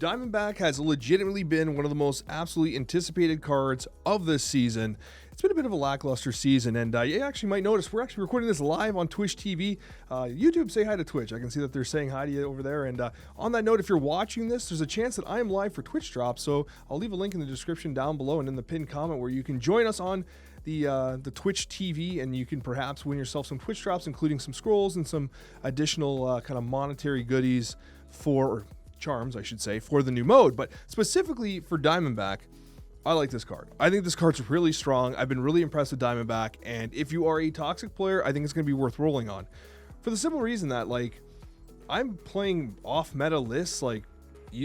Diamondback has legitimately been one of the most absolutely anticipated cards of this season. It's been a bit of a lackluster season, and you actually might notice we're actually recording this live on Twitch TV. YouTube, say hi to Twitch. I can see that they're saying hi to you over there. And on that note, if you're watching this, there's a chance that I am live for Twitch drops, so I'll leave a link in the description down below and in the pinned comment where you can join us on the Twitch TV, and you can perhaps win yourself some Twitch drops, including some scrolls and some additional kind of monetary goodies or charms, I should say, for the new mode. But specifically for Diamondback, I like this card. I think this card's really strong. I've been really impressed with Diamondback, and if you are a toxic player, I think it's going to be worth rolling on. For the simple reason that, like, I'm playing off-meta lists like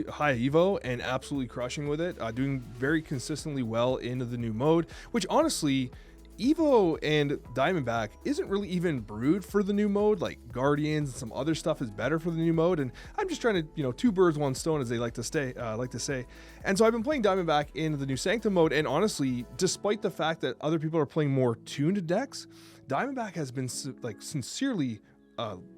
high Evo and absolutely crushing with it, doing very consistently well into the new mode, which honestly, Evo and Diamondback isn't really even brewed for the new mode. Like Guardians and some other stuff is better for the new mode, and I'm just trying to, two birds, one stone, as they like to say. And so I've been playing Diamondback in the new Sanctum mode, and honestly, despite the fact that other people are playing more tuned decks, Diamondback has been like sincerely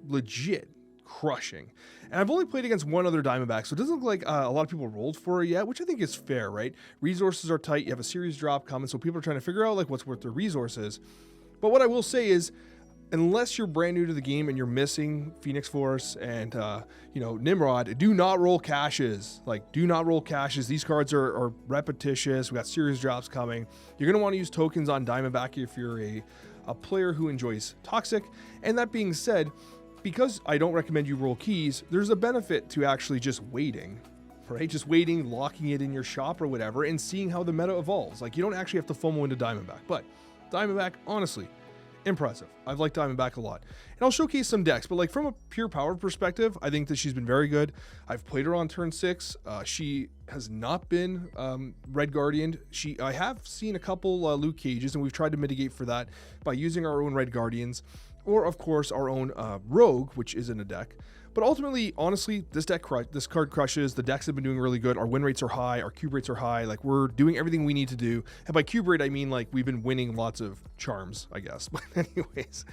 legit crushing. And I've only played against one other Diamondback, so it doesn't look like a lot of people rolled for it yet, which I think is fair, right? Resources are tight, you have a series drop coming, so people are trying to figure out like what's worth their resources. But what I will say is, unless you're brand new to the game and you're missing Phoenix Force and Nimrod, do not roll caches. Like, do not roll caches. These cards are repetitious. We got series drops coming. You're going to want to use tokens on Diamondback if you're a player who enjoys Toxic. And that being said, because I don't recommend you roll keys, there's a benefit to actually just waiting, right? Just waiting, locking it in your shop or whatever, and seeing how the meta evolves. Like, you don't actually have to FOMO into Diamondback, but Diamondback, honestly, impressive. I've liked Diamondback a lot. And I'll showcase some decks, but like from a pure power perspective, I think that she's been very good. I've played her on turn 6. She has not been Red Guardian. I have seen a couple Luke Cages, and we've tried to mitigate for that by using our own Red Guardians, or of course our own Rogue, which is in a deck. But ultimately, honestly, this card crushes. The decks have been doing really good. Our win rates are high. Our cube rates are high. Like, we're doing everything we need to do. And by cube rate, I mean like we've been winning lots of charms, I guess. But anyways,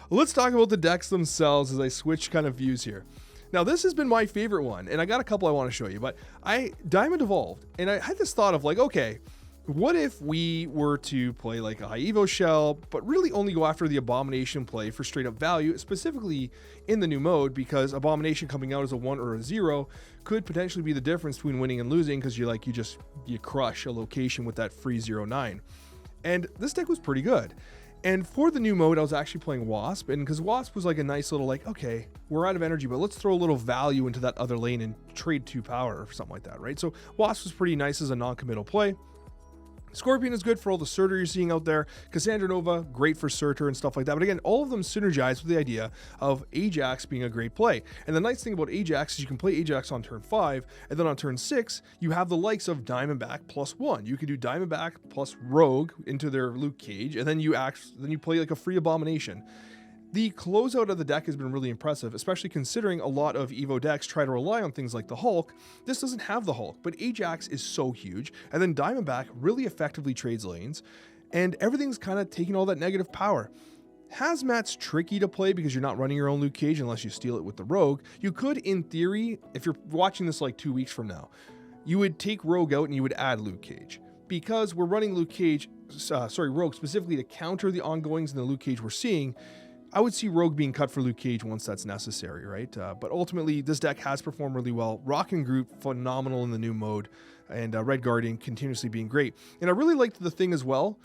let's talk about the decks themselves as I switch kind of views here. Now, this has been my favorite one, and I got a couple I want to show you. But Diamond evolved, and I had this thought of like, okay, what if we were to play like a high Evo shell, but really only go after the Abomination play for straight up value, specifically in the new mode, because Abomination coming out as a 1 or a 0 could potentially be the difference between winning and losing, because you crush a location with that free 0/9. And this deck was pretty good. And for the new mode, I was actually playing Wasp, and because Wasp was like a nice little like, okay, we're out of energy, but let's throw a little value into that other lane and trade 2 power or something like that, right? So Wasp was pretty nice as a non-committal play. Scorpion is good for all the Surtur you're seeing out there. Cassandra Nova, great for Surtur and stuff like that. But again, all of them synergize with the idea of Ajax being a great play. And the nice thing about Ajax is you can play Ajax on turn 5, and then on turn 6, you have the likes of Diamondback +1. You can do Diamondback plus Rogue into their Luke Cage, and then you play like a free Abomination. The closeout of the deck has been really impressive, especially considering a lot of Evo decks try to rely on things like the Hulk. This doesn't have the Hulk, but Ajax is so huge, and then Diamondback really effectively trades lanes, and everything's kind of taking all that negative power. Hazmat's tricky to play because you're not running your own Luke Cage unless you steal it with the Rogue. You could, in theory, if you're watching this like 2 weeks from now, you would take Rogue out and you would add Luke Cage. Because we're running Rogue specifically to counter the ongoings in the Luke Cage we're seeing, I would see Rogue being cut for Luke Cage once that's necessary, right? But ultimately, this deck has performed really well. Rock and Group, phenomenal in the new mode, and Red Guardian continuously being great. And I really liked the thing as well,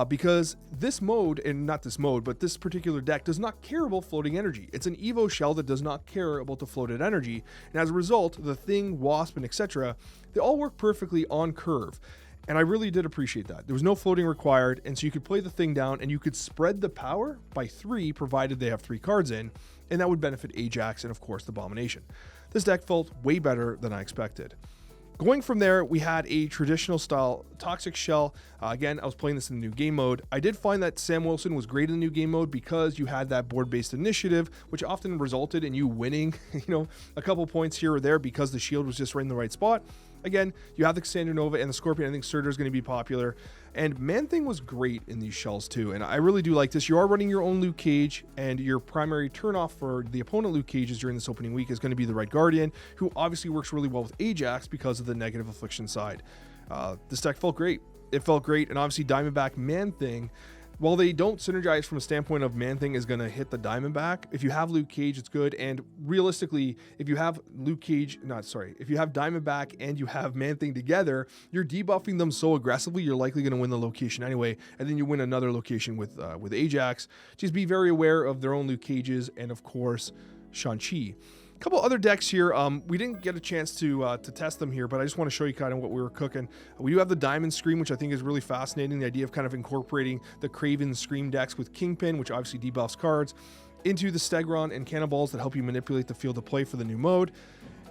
because this mode, and not this mode, but this particular deck does not care about floating energy. It's an Evo shell that does not care about the floated energy. And as a result, the Thing, Wasp, and etc., they all work perfectly on curve. And I really did appreciate that. There was no floating required, and so you could play the Thing down, and you could spread the power by 3, provided they have 3 cards in, and that would benefit Ajax and, of course, the Abomination. This deck felt way better than I expected. Going from there, we had a traditional style Toxic Shell. Again, I was playing this in the new game mode. I did find that Sam Wilson was great in the new game mode because you had that board-based initiative, which often resulted in you winning, a couple points here or there because the shield was just right in the right spot. Again, you have the Cassandra Nova and the Scorpion. I think Surtur is going to be popular. And Man-Thing was great in these shells too, and I really do like this. You are running your own Luke Cage, and your primary turnoff for the opponent Luke Cages during this opening week is going to be the Red Guardian, who obviously works really well with Ajax because of the negative affliction side. This deck felt great. It felt great, and obviously Diamondback Man-Thing, while they don't synergize from a standpoint of Man-Thing is going to hit the Diamondback, if you have Luke Cage, it's good. And realistically, if you have if you have Diamondback and you have Man-Thing together, you're debuffing them so aggressively, you're likely going to win the location anyway. And then you win another location with Ajax. Just be very aware of their own Luke Cages and, of course, Shang-Chi. A couple other decks here. We didn't get a chance to test them here, but I just want to show you kind of what we were cooking. We do have the Diamond Scream, which I think is really fascinating. The idea of kind of incorporating the Kraven Scream decks with Kingpin, which obviously debuffs cards, into the Stegron and Cannonballs that help you manipulate the field of play for the new mode.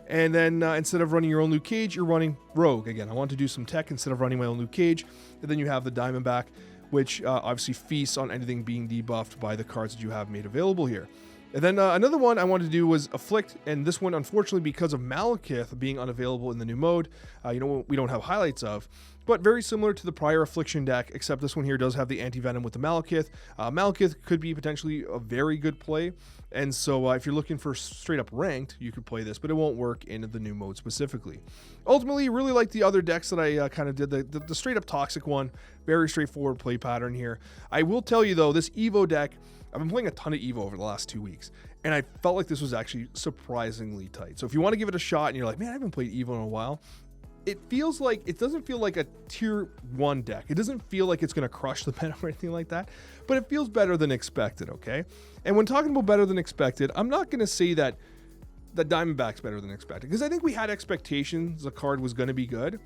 And then instead of running your own Luke Cage, you're running Rogue. Again, I want to do some tech instead of running my own Luke Cage. And then you have the Diamondback, which obviously feasts on anything being debuffed by the cards that you have made available here. And then another one I wanted to do was Afflict, and this one, unfortunately, because of Malekith being unavailable in the new mode, we don't have highlights of, but very similar to the prior Affliction deck, except this one here does have the Anti-Venom with the Malekith. Malekith could be potentially a very good play, and so if you're looking for straight up ranked, you could play this, but it won't work in the new mode specifically. Ultimately, really like the other decks that I kind of did, the straight up Toxic one, very straightforward play pattern here. I will tell you though, this Evo deck, I've been playing a ton of Evo over the last 2 weeks, and I felt like this was actually surprisingly tight. So if you want to give it a shot and you're like, man, I haven't played Evo in a while, it doesn't feel like a tier 1 deck. It doesn't feel like it's going to crush the meta or anything like that, but it feels better than expected, okay? And when talking about better than expected, I'm not going to say that Diamondback's better than expected, because I think we had expectations the card was going to be good.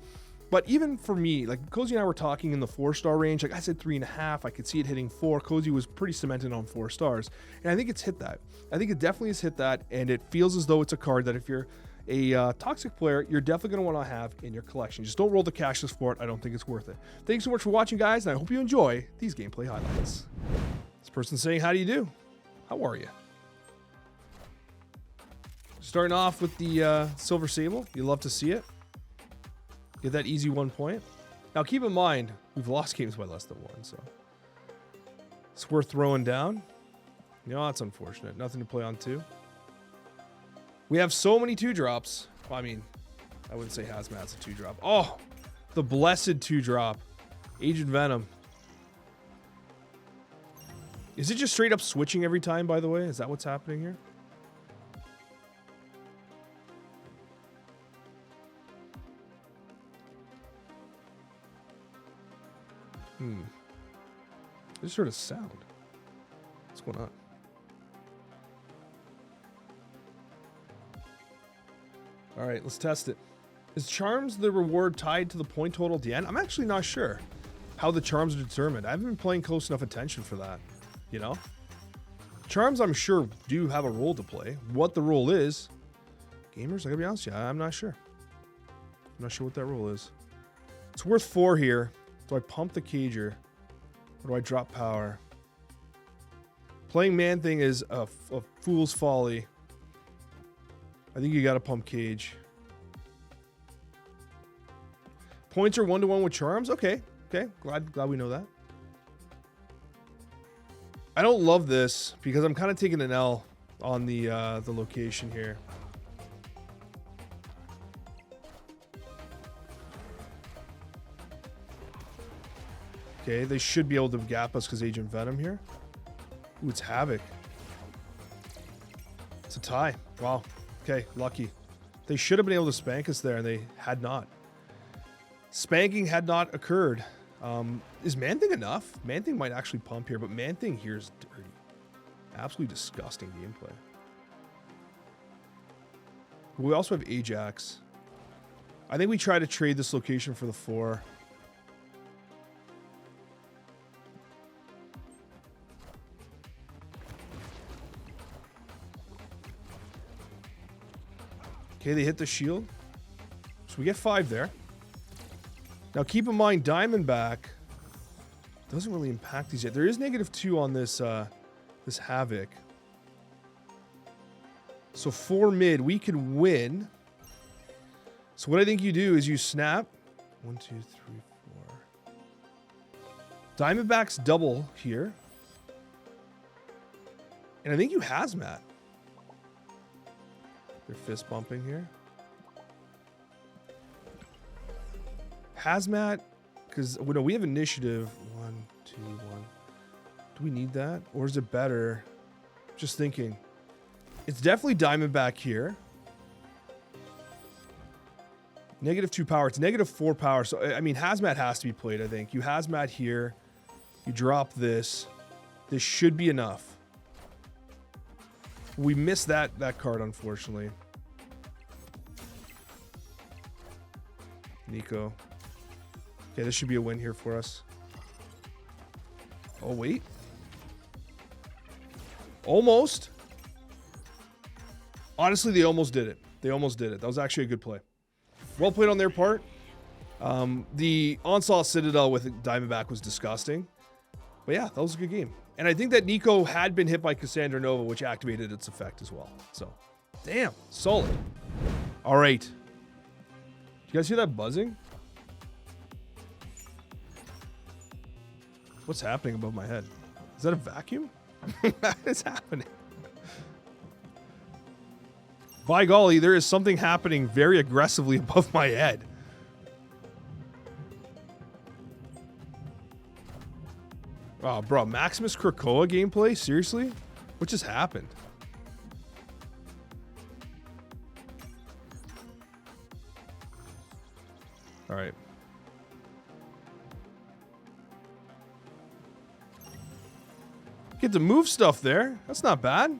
But even for me, like Cozy and I were talking in the 4-star range, like I said 3.5, I could see it hitting 4. Cozy was pretty cemented on 4 stars. And I think it's hit that. I think it definitely has hit that. And it feels as though it's a card that if you're a Toxic player, you're definitely going to want to have in your collection. Just don't roll the cashless for it. I don't think it's worth it. Thanks so much for watching, guys. And I hope you enjoy these gameplay highlights. This person's saying, how do you do? How are you? Starting off with the Silver Sable. You love to see it. Get that easy 1 point. Now keep in mind, we've lost games by less than 1, so it's worth throwing down. You know, that's unfortunate. Nothing to play on 2. We have so many 2-drops. Well, I mean, I wouldn't say Hazmat's a 2-drop. Oh, the blessed 2-drop. Agent Venom. Is it just straight up switching every time, by the way? Is that what's happening here? I just heard a sound. What's going on? All right, let's test it. Is charms the reward tied to the point total at the end? I'm actually not sure how the charms are determined. I haven't been playing close enough attention for that, you know? Charms, I'm sure, do have a role to play. What the role is, gamers, I gotta be honest with you, I'm not sure. I'm not sure what that role is. It's worth 4 here. Do I pump the Cager? Or do I drop power? Playing Man-Thing is a fool's folly. I think you gotta pump Cage. Points are 1-to-1 with charms? Okay. Glad we know that. I don't love this because I'm kind of taking an L on the location here. Okay, they should be able to gap us because Agent Venom here. Ooh, it's Havoc. It's a tie. Wow. Okay, lucky. They should have been able to spank us there, and they had not. Spanking had not occurred. Is Man-Thing enough? Man-Thing might actually pump here, but Man-Thing here is dirty. Absolutely disgusting gameplay. We also have Ajax. I think we try to trade this location for the 4. Okay, they hit the shield. So we get 5 there. Now keep in mind, Diamondback doesn't really impact these yet. There is -2 on this this Havoc. So 4 mid, we can win. So what I think you do is you snap 1, 2, 3, 4. Diamondback's double here. And I think you hazmat. They're fist bumping here. Hazmat, because no, we have initiative. 1, 2, 1. Do we need that? Or is it better? Just thinking. It's definitely Diamondback here. -2 power. It's -4 power. So, I mean, hazmat has to be played, I think. You hazmat here. You drop this. This should be enough. We missed that card, unfortunately. Nico. Okay, this should be a win here for us. Oh, wait. Almost. Honestly, they almost did it. They almost did it. That was actually a good play. Well played on their part. The Onslaught Citadel with Diamondback was disgusting. But yeah, that was a good game. And I think that Nico had been hit by Cassandra Nova, which activated its effect as well. So, damn, solid. All right. You guys hear that buzzing? What's happening above my head? Is that a vacuum? What is happening? By golly, there is something happening very aggressively above my head. Oh, bro, Maximus Krakoa gameplay? Seriously? What just happened? All right. Get to move stuff there. That's not bad.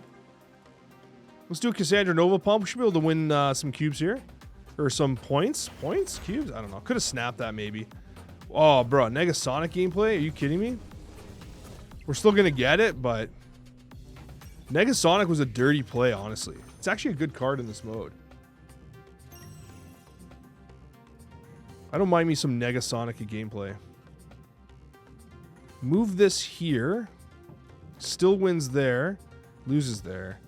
Let's do a Cassandra Nova pump. We should be able to win some cubes here. Or some points. Points? Cubes? I don't know. Could have snapped that maybe. Oh, bro. Negasonic gameplay? Are you kidding me? We're still going to get it, but Negasonic was a dirty play, honestly. It's actually a good card in this mode. I don't mind me some Negasonic gameplay. Move this here. Still wins there. Loses there.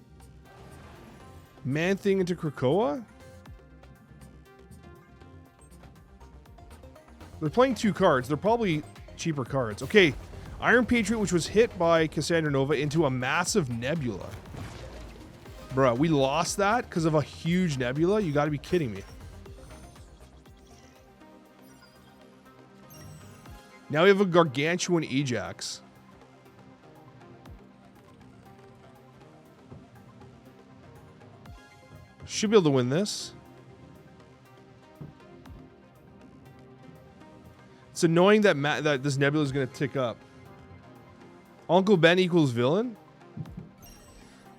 Man Thing into Krakoa? They're playing 2 cards. They're probably cheaper cards. Okay. Iron Patriot, which was hit by Cassandra Nova into a massive nebula. Bruh, we lost that because of a huge nebula? You gotta be kidding me. Now we have a gargantuan Ajax. Should be able to win this. It's annoying that that this nebula is going to tick up. Uncle Ben equals villain?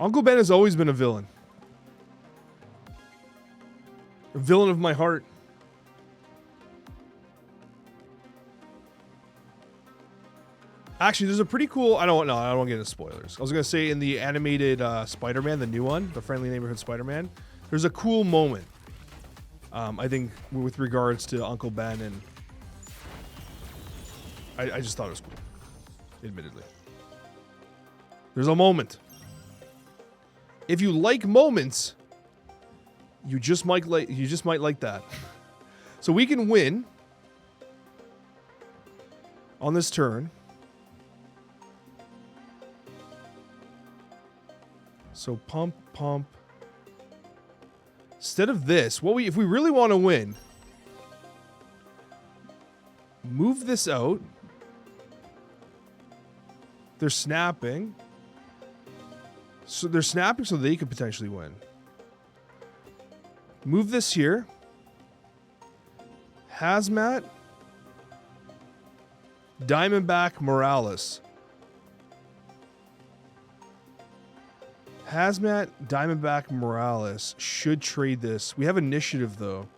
Uncle Ben has always been a villain. A villain of my heart. Actually, there's a pretty cool... I don't want to get into spoilers. I was going to say in the animated Spider-Man, the new one, the Friendly Neighborhood Spider-Man, there's a cool moment, I think, with regards to Uncle Ben, and I just thought it was cool, admittedly. There's a moment. If you like moments, you just might like that. So we can win on this turn. So pump. Instead of this, if we really want to win, move this out. They're snapping. So they're snapping so they could potentially win. Move this here. Hazmat. Diamondback Morales. Hazmat, Diamondback Morales. Should trade this. We have initiative, though.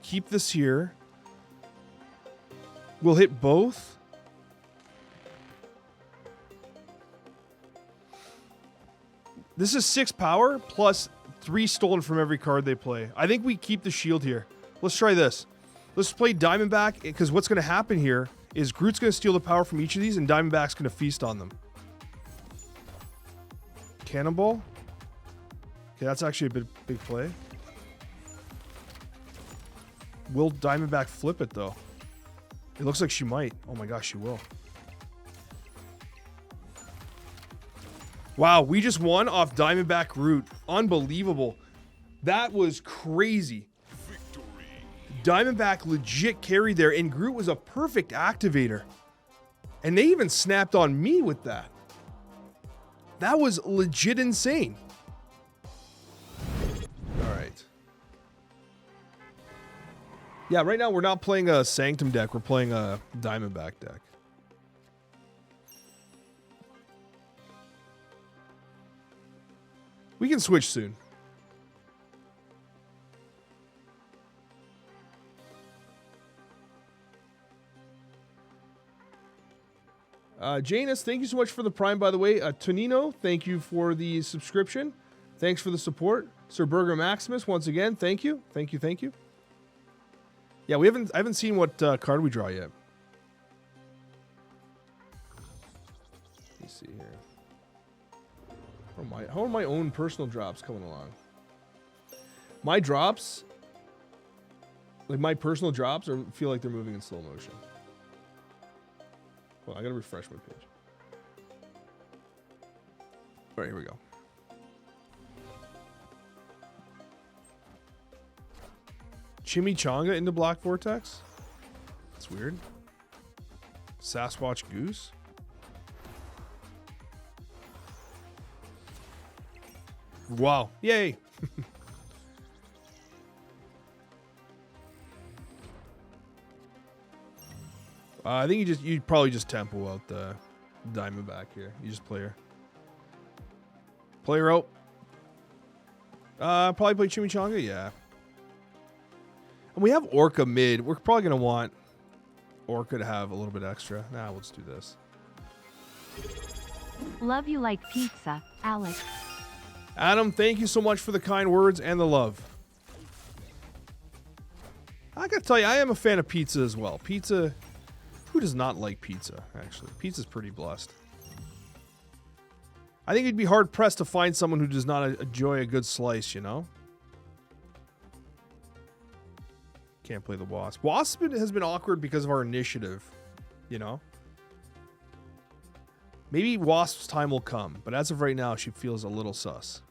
Keep this here. We'll hit both. This is 6 power plus 3 stolen from every card they play. I think we keep the shield here. Let's try this. Let's play Diamondback, because what's going to happen here is Groot's going to steal the power from each of these, and Diamondback's going to feast on them. Cannonball. Okay, that's actually a big play. Will Diamondback flip it, though? It looks like she might. Oh my gosh, she will. Wow, we just won off Diamondback Root. Unbelievable. That was crazy. Victory. Diamondback legit carried there, and Groot was a perfect activator. And they even snapped on me with that. That was legit insane. All right. Yeah, right now we're not playing a Sanctum deck. We're playing a Diamondback deck. We can switch soon. Janus, thank you so much for the Prime, by the way. Tonino, thank you for the subscription. Thanks for the support. Sir Burger Maximus, once again, thank you. Thank you, thank you. Yeah, I haven't seen what card we draw yet. Let me see here. How are my own personal drops coming along? My drops, like my personal drops, feel like they're moving in slow motion. Well, I gotta refresh my page. All right, here we go. Chimichanga into Black Vortex? That's weird. Sasquatch Goose? Wow. Yay. I think you probably just tempo out the Diamondback here. You just play her. Play her out. Probably play Chimichanga, yeah. And we have Orca mid. We're probably going to want Orca to have a little bit extra. Nah, let's do this. Love you like pizza, Alex. Adam, thank you so much for the kind words and the love. I gotta tell you, I am a fan of pizza as well. Pizza, who does not like pizza, actually? Pizza's pretty blessed. I think you'd be hard-pressed to find someone who does not enjoy a good slice, you know? Can't play the Wasp. Wasp has been awkward because of our initiative, you know? Maybe Wasp's time will come, but as of right now, she feels a little sus.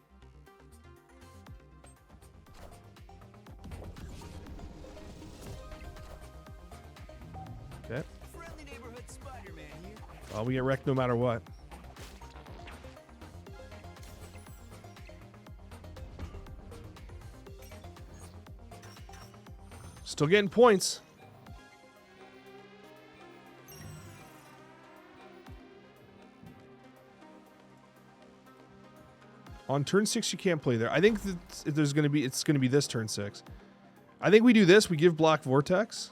Okay. Well, we get wrecked no matter what. Still getting points. On turn 6, you can't play there. I think that it's going to be this turn 6. I think we do this. We give Black Vortex.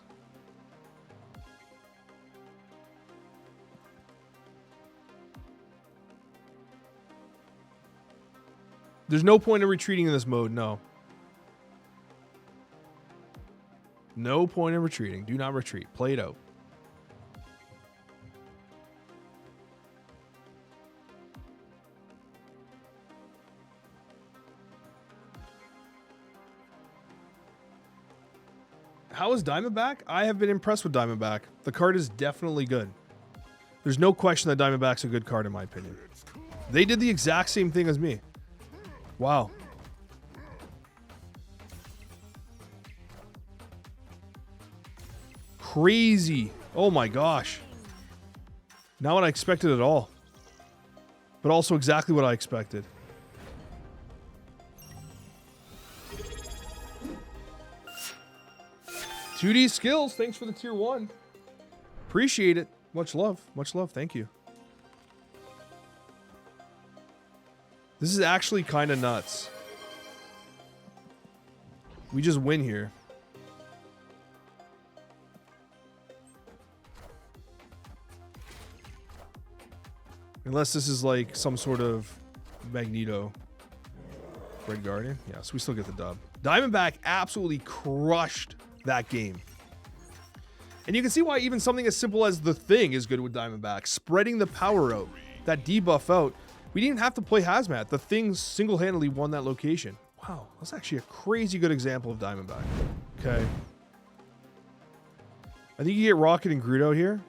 There's no point in retreating in this mode, no. No point in retreating. Do not retreat. Play it out. How is Diamondback? I have been impressed with Diamondback. The card is definitely good. There's no question that Diamondback's a good card in my opinion. They did the exact same thing as me. Wow. Crazy. Oh my gosh. Not what I expected at all. But also exactly what I expected. $2D skills. Thanks for the tier 1. Appreciate it. Much love. Much love. Thank you. This is actually kind of nuts. We just win here. Unless this is like some sort of Magneto. Red Guardian. Yeah, so we still get the dub. Diamondback absolutely crushed that game. And you can see why even something as simple as the Thing is good with Diamondback. Spreading the power out. That debuff out. We didn't even have to play Hazmat. The thing single-handedly won that location. Wow, that's actually a crazy good example of Diamondback. Okay. I think you get Rocket and Groot out here.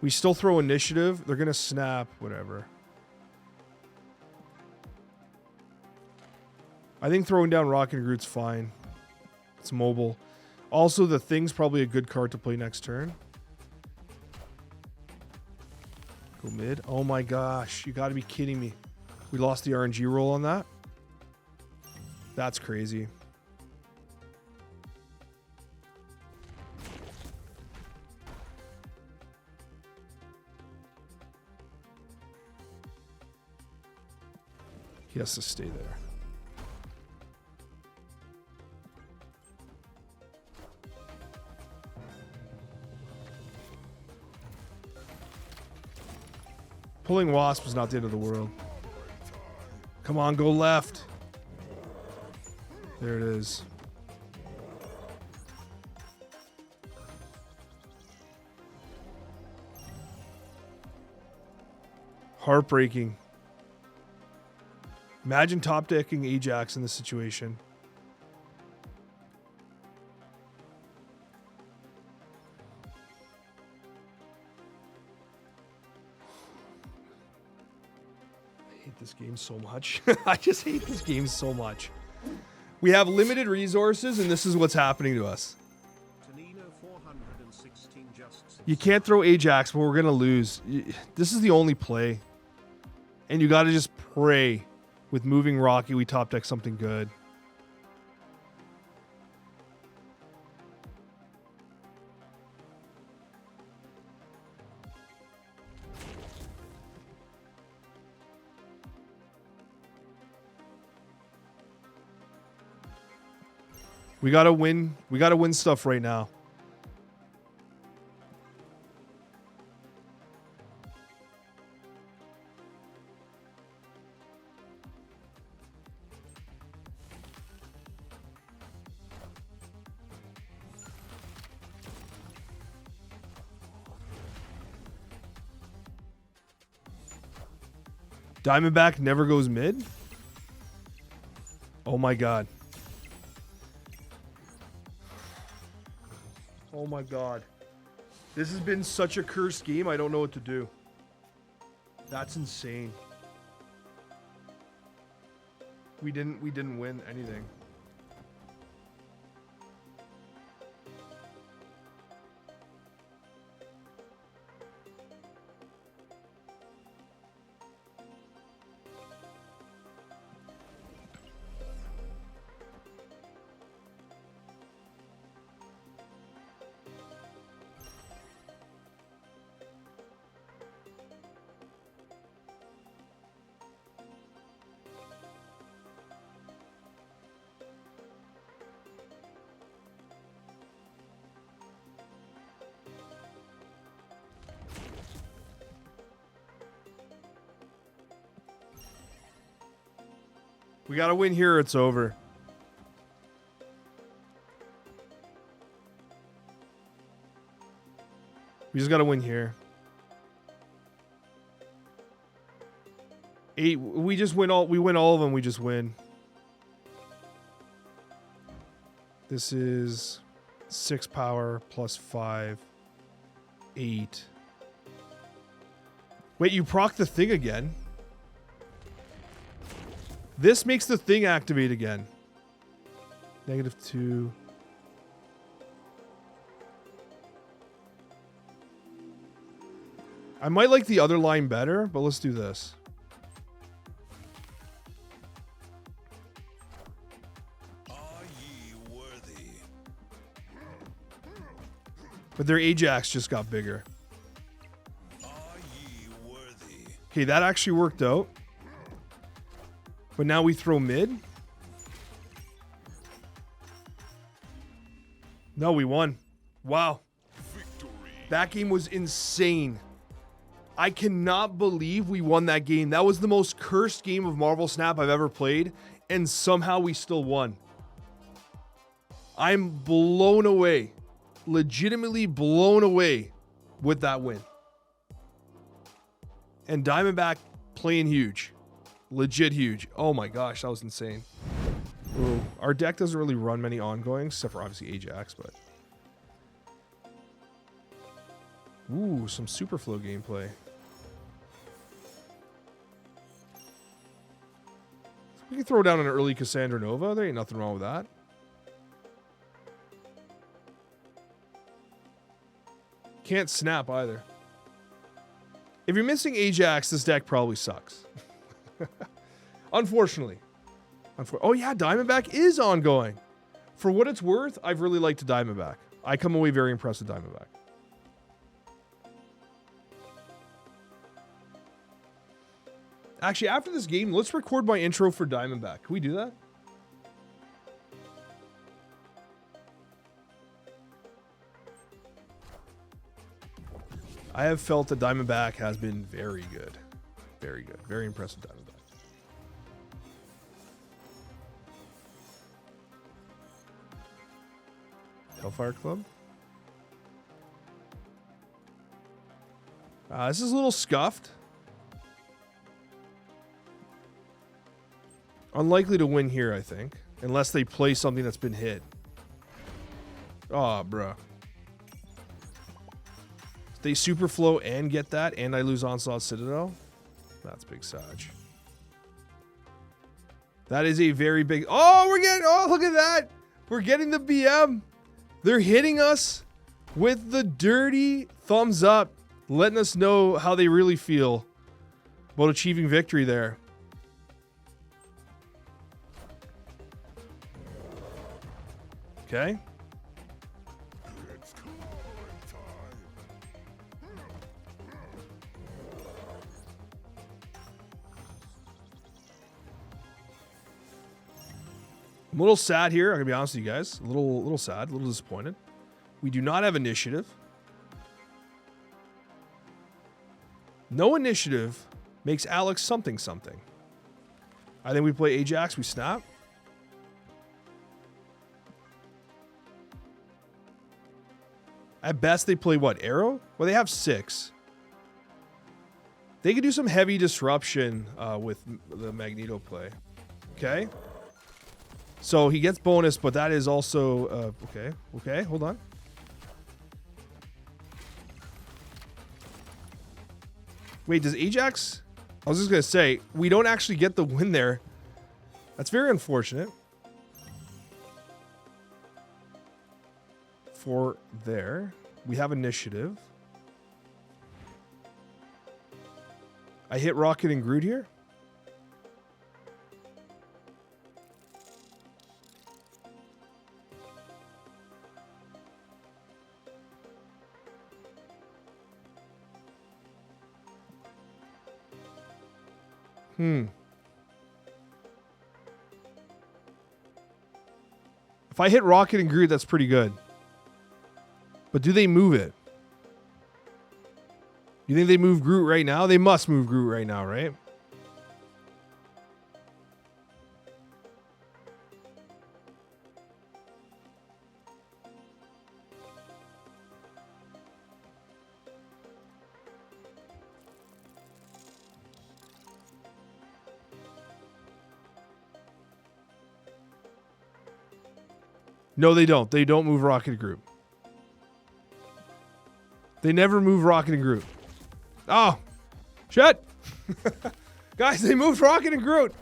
We still throw initiative. They're going to snap, whatever. I think throwing down Rocket and Groot's fine. It's mobile. Also, the thing's probably a good card to play next turn. Go mid. Oh my gosh. You got to be kidding me. We lost the RNG roll on that. That's crazy. He has to stay there. Pulling Wasp is not the end of the world. Come on, go left. There it is. Heartbreaking. Imagine top decking Ajax in this situation. I hate this game so much. I just hate this game so much. We have limited resources, and this is what's happening to us. You can't throw Ajax, but we're going to lose. This is the only play. And you got to just pray with moving Rocky we top deck something good. We got to win. We got to win stuff right now. Diamondback never goes mid? Oh my god. Oh my god. This has been such a cursed game, I don't know what to do. That's insane. We didn't win anything. We gotta win here or it's over. We just gotta win here. 8. We just win all. We win all of them. We just win. This is 6 power plus 5. 8. Wait, you proc the thing again? This makes the thing activate again. -2. I might like the other line better, but let's do this. Are ye worthy? But their Ajax just got bigger. Are ye worthy? Okay, that actually worked out. But now we throw mid? No, we won. Wow. Victory. That game was insane. I cannot believe we won that game. That was the most cursed game of Marvel Snap I've ever played, and somehow we still won. I'm blown away. Legitimately blown away with that win. And Diamondback playing huge. Legit huge. Oh my gosh, that was insane. Ooh, our deck doesn't really run many ongoings, except for obviously Ajax, but... Ooh, some Superflow gameplay. We can throw down an early Cassandra Nova. There ain't nothing wrong with that. Can't snap either. If you're missing Ajax, this deck probably sucks. Unfortunately. Oh yeah, Diamondback is ongoing. For what it's worth, I've really liked Diamondback. I come away very impressed with Diamondback. Actually, after this game, let's record my intro for Diamondback. Can we do that? I have felt that Diamondback has been very good. Very good. Very impressive Diamondback. Hellfire Club. This is a little scuffed. Unlikely to win here, I think. Unless they play something that's been hit. Oh, bruh. They Superflow and get that, and I lose Onslaught Citadel. That's big Sag. That is a very big... Oh, we're getting... Oh, look at that. We're getting the BM. They're hitting us with the dirty thumbs up, letting us know how they really feel about achieving victory there. Okay. It's time. I'm a little sad here. I'm going to be honest with you guys. A little sad, a little disappointed. We do not have initiative. No initiative makes Alex something. I think we play Ajax, we snap. At best, they play what? Arrow? Well, they have 6. They could do some heavy disruption with the Magneto play. Okay. So he gets bonus, but that is also... Okay, hold on. Wait, does Ajax... I was just going to say, we don't actually get the win there. That's very unfortunate. For there. We have initiative. I hit Rocket and Groot here. If I hit Rocket and Groot, that's pretty good. But do they move it? You think they move Groot right now? They must move Groot right now, right? No, they don't. They don't move Rocket and Groot. They never move Rocket and Groot. Oh, shit. Guys, they moved Rocket and Groot.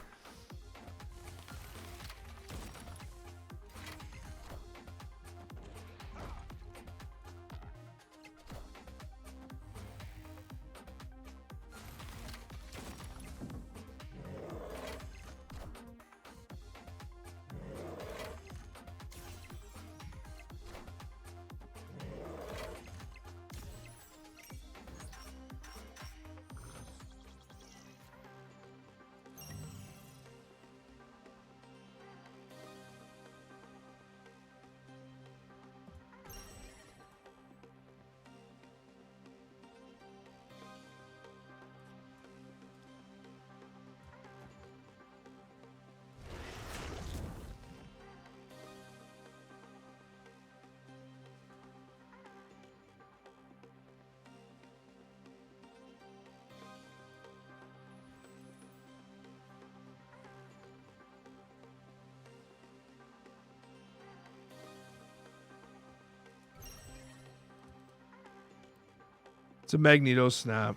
It's a Magneto snap.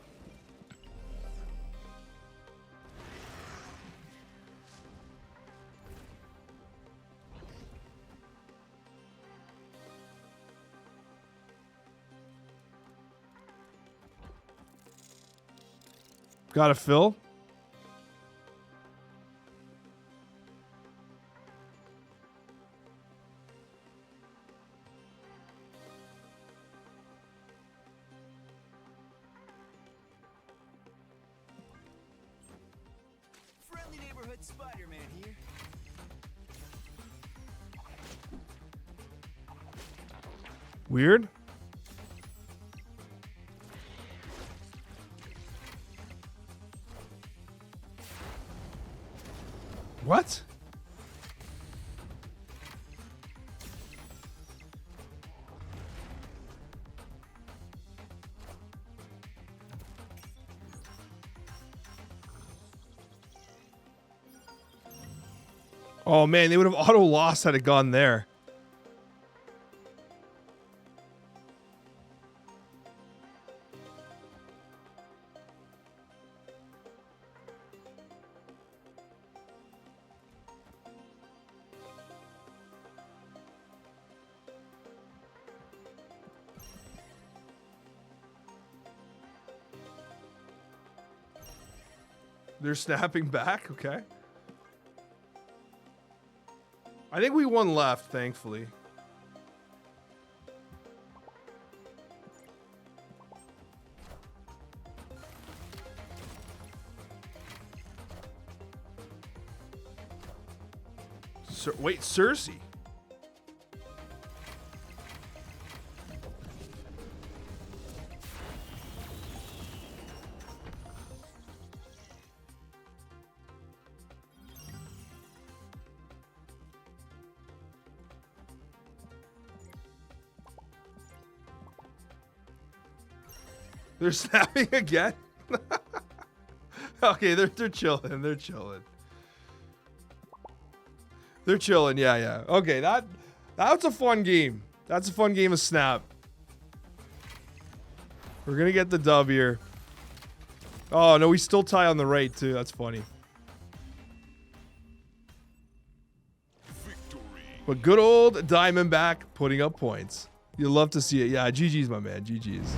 Got a fill. Friendly neighborhood Spider-Man here. Weird. What? Oh man, they would have auto lost had it gone there. They're snapping back, okay. I think we won left, thankfully. Wait, Cersei. They're snapping again? Okay, they're chilling. They're chilling. They're chilling. Yeah, yeah. Okay, that's a fun game. That's a fun game of Snap. We're going to get the dub here. Oh, no, we still tie on the right, too. That's funny. Victory. But good old Diamondback putting up points. You'll love to see it. Yeah, GG's, my man. GG's.